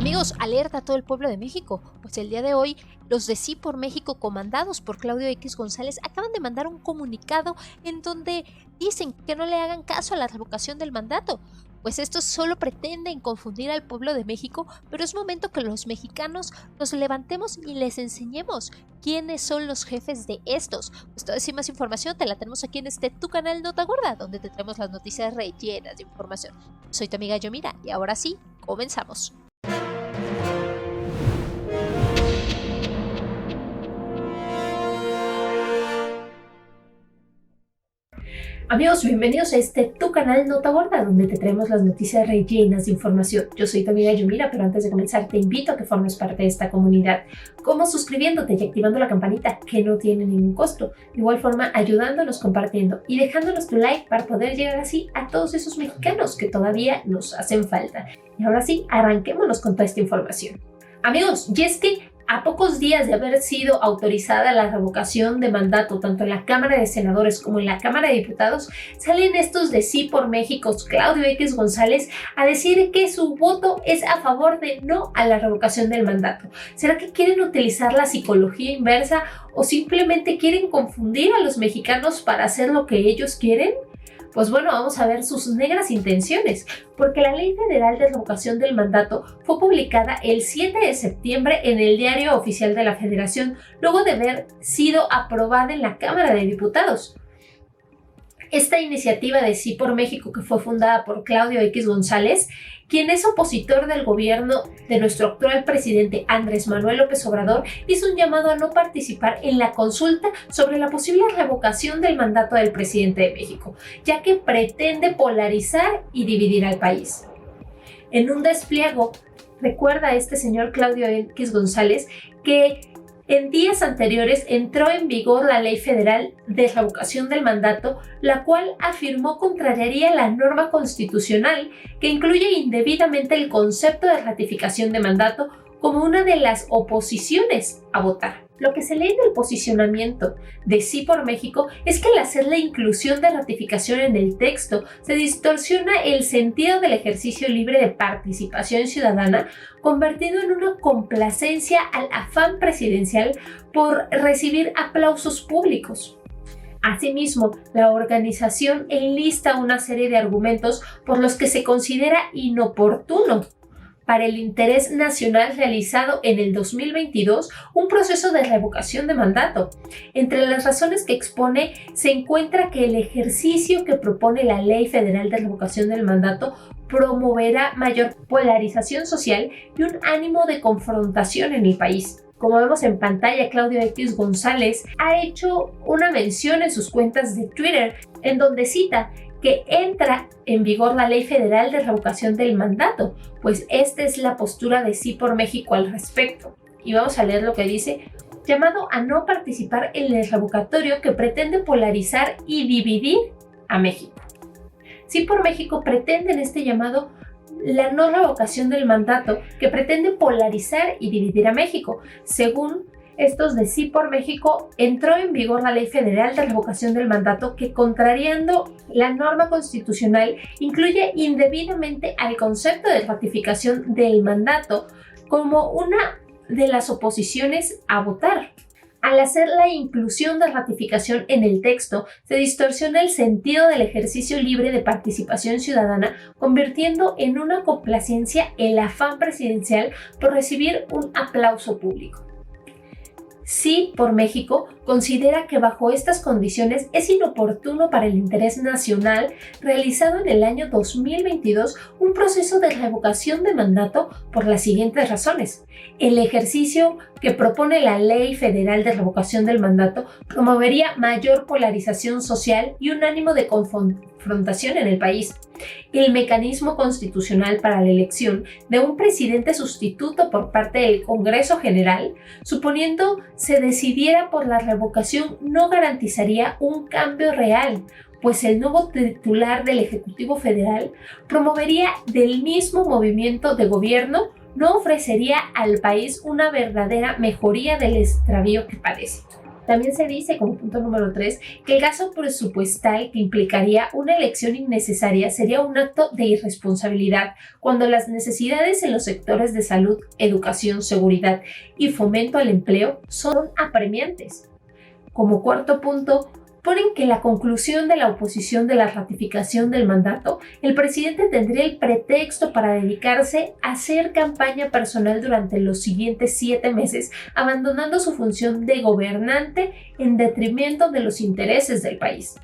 Amigos, alerta a todo el pueblo de México, pues el día de hoy los de Sí por México, comandados por Claudio X González, acaban de mandar un comunicado en donde dicen que no le hagan caso a la revocación del mandato, pues estos solo pretenden confundir al pueblo de México, pero es momento que los mexicanos nos levantemos y les enseñemos quiénes son los jefes de estos. Pues toda esa y más información te la tenemos aquí en tu canal Nota Gorda, donde te traemos las noticias rellenas de información. Soy tu amiga Yomira y ahora sí, comenzamos. Amigos, bienvenidos a tu canal Nota Gorda, donde te traemos las noticias rellenas de información. Yo soy tu amiga Yomira, pero antes de comenzar te invito a que formes parte de esta comunidad, como suscribiéndote y activando la campanita, que no tiene ningún costo. De igual forma, ayudándonos, compartiendo y dejándonos tu like para poder llegar así a todos esos mexicanos que todavía nos hacen falta. Y ahora sí, arranquémonos con toda esta información. Amigos, y es que a pocos días de haber sido autorizada la revocación de mandato tanto en la Cámara de Senadores como en la Cámara de Diputados, salen estos de Sí por México, Claudio X González, a decir que su voto es a favor de no a la revocación del mandato. ¿Será que quieren utilizar la psicología inversa o simplemente quieren confundir a los mexicanos para hacer lo que ellos quieren? Pues bueno, vamos a ver sus negras intenciones, porque la Ley Federal de Revocación del Mandato fue publicada el 7 de septiembre en el Diario Oficial de la Federación, luego de haber sido aprobada en la Cámara de Diputados. Esta iniciativa de Sí por México, que fue fundada por Claudio X González, quien es opositor del gobierno de nuestro actual presidente Andrés Manuel López Obrador, hizo un llamado a no participar en la consulta sobre la posible revocación del mandato del presidente de México, ya que pretende polarizar y dividir al país. En un despliego, recuerda este señor Claudio X González que en días anteriores entró en vigor la Ley Federal de Revocación del Mandato, la cual afirmó contrariaría la norma constitucional que incluye indebidamente el concepto de ratificación de mandato como una de las oposiciones a votar. Lo que se lee en el posicionamiento de Sí por México es que al hacer la inclusión de ratificación en el texto se distorsiona el sentido del ejercicio libre de participación ciudadana, convertido en una complacencia al afán presidencial por recibir aplausos públicos. Asimismo, la organización enlista una serie de argumentos por los que se considera inoportuno para el interés nacional realizado en el 2022 un proceso de revocación de mandato. Entre las razones que expone se encuentra que el ejercicio que propone la Ley Federal de Revocación del Mandato promoverá mayor polarización social y un ánimo de confrontación en el país. Como vemos en pantalla, Claudio X González ha hecho una mención en sus cuentas de Twitter en donde cita que entra en vigor la Ley Federal de Revocación del Mandato, pues esta es la postura de Sí por México al respecto. Y vamos a leer lo que dice: llamado a no participar en el revocatorio que pretende polarizar y dividir a México. Sí por México pretende en este llamado la no revocación del mandato que pretende polarizar y dividir a México. Según estos de Sí por México, entró en vigor la Ley Federal de Revocación del Mandato que, contrariando la norma constitucional, incluye indebidamente al concepto de ratificación del mandato como una de las oposiciones a votar. Al hacer la inclusión de ratificación en el texto, se distorsiona el sentido del ejercicio libre de participación ciudadana, convirtiendo en una complacencia el afán presidencial por recibir un aplauso público. Sí por México considera que bajo estas condiciones es inoportuno para el interés nacional realizado en el año 2022 un proceso de revocación de mandato por las siguientes razones. El ejercicio que propone la Ley Federal de Revocación del Mandato promovería mayor polarización social y un ánimo de confrontación en el país. El mecanismo constitucional para la elección de un presidente sustituto por parte del Congreso General, suponiendo se decidiera por la revocación, no garantizaría un cambio real, pues el nuevo titular del Ejecutivo Federal promovería del mismo movimiento de gobierno, no ofrecería al país una verdadera mejoría del extravío que padece. También se dice, como punto número 3, que el gasto presupuestal que implicaría una elección innecesaria sería un acto de irresponsabilidad cuando las necesidades en los sectores de salud, educación, seguridad y fomento al empleo son apremiantes. Como cuarto punto, ponen que la conclusión de la oposición de la ratificación del mandato, el presidente tendría el pretexto para dedicarse a hacer campaña personal durante los siguientes 7 meses, abandonando su función de gobernante en detrimento de los intereses del país.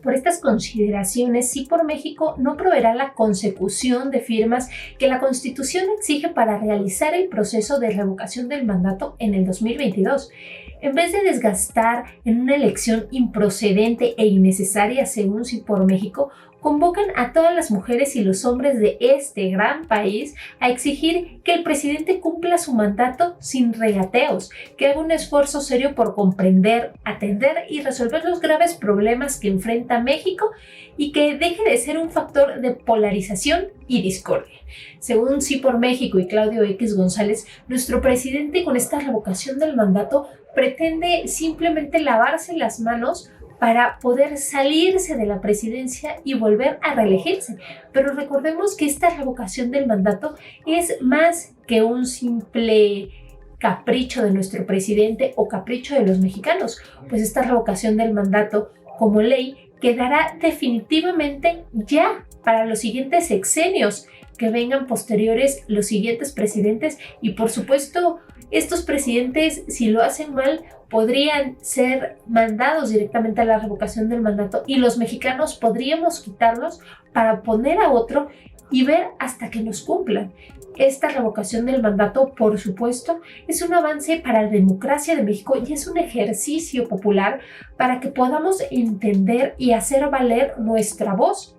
Por estas consideraciones, Sí por México no proveerá la consecución de firmas que la Constitución exige para realizar el proceso de revocación del mandato en el 2022. En vez de desgastar en una elección improcedente e innecesaria según Sí por México, convocan a todas las mujeres y los hombres de este gran país a exigir que el presidente cumpla su mandato sin regateos, que haga un esfuerzo serio por comprender, atender y resolver los graves problemas que enfrenta México y que deje de ser un factor de polarización y discordia. Según Sí por México y Claudio X González, nuestro presidente con esta revocación del mandato pretende simplemente lavarse las manos para poder salirse de la presidencia y volver a reelegirse. Pero recordemos que esta revocación del mandato es más que un simple capricho de nuestro presidente o capricho de los mexicanos, pues esta revocación del mandato como ley quedará definitivamente ya para los siguientes sexenios que vengan posteriores, los siguientes presidentes, y por supuesto estos presidentes, si lo hacen mal, podrían ser mandados directamente a la revocación del mandato y los mexicanos podríamos quitarlos para poner a otro y ver hasta que nos cumplan. Esta revocación del mandato, por supuesto, es un avance para la democracia de México y es un ejercicio popular para que podamos entender y hacer valer nuestra voz,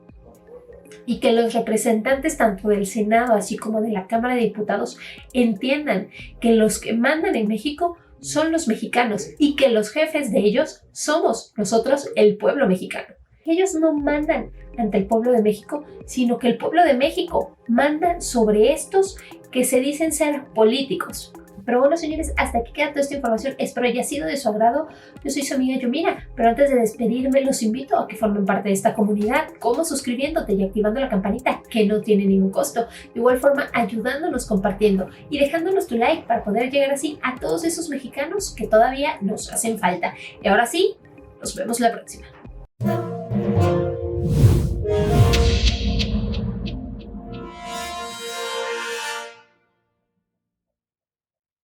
y que los representantes tanto del Senado así como de la Cámara de Diputados entiendan que los que mandan en México son los mexicanos y que los jefes de ellos somos nosotros, el pueblo mexicano. Ellos no mandan ante el pueblo de México, sino que el pueblo de México manda sobre estos que se dicen ser políticos. Pero bueno, señores, hasta aquí queda toda esta información. Espero haya sido de su agrado. Yo soy su amiga Yomira, pero antes de despedirme los invito a que formen parte de esta comunidad, como suscribiéndote y activando la campanita, que no tiene ningún costo. De igual forma, ayudándonos compartiendo y dejándonos tu like para poder llegar así a todos esos mexicanos que todavía nos hacen falta. Y ahora sí, nos vemos la próxima.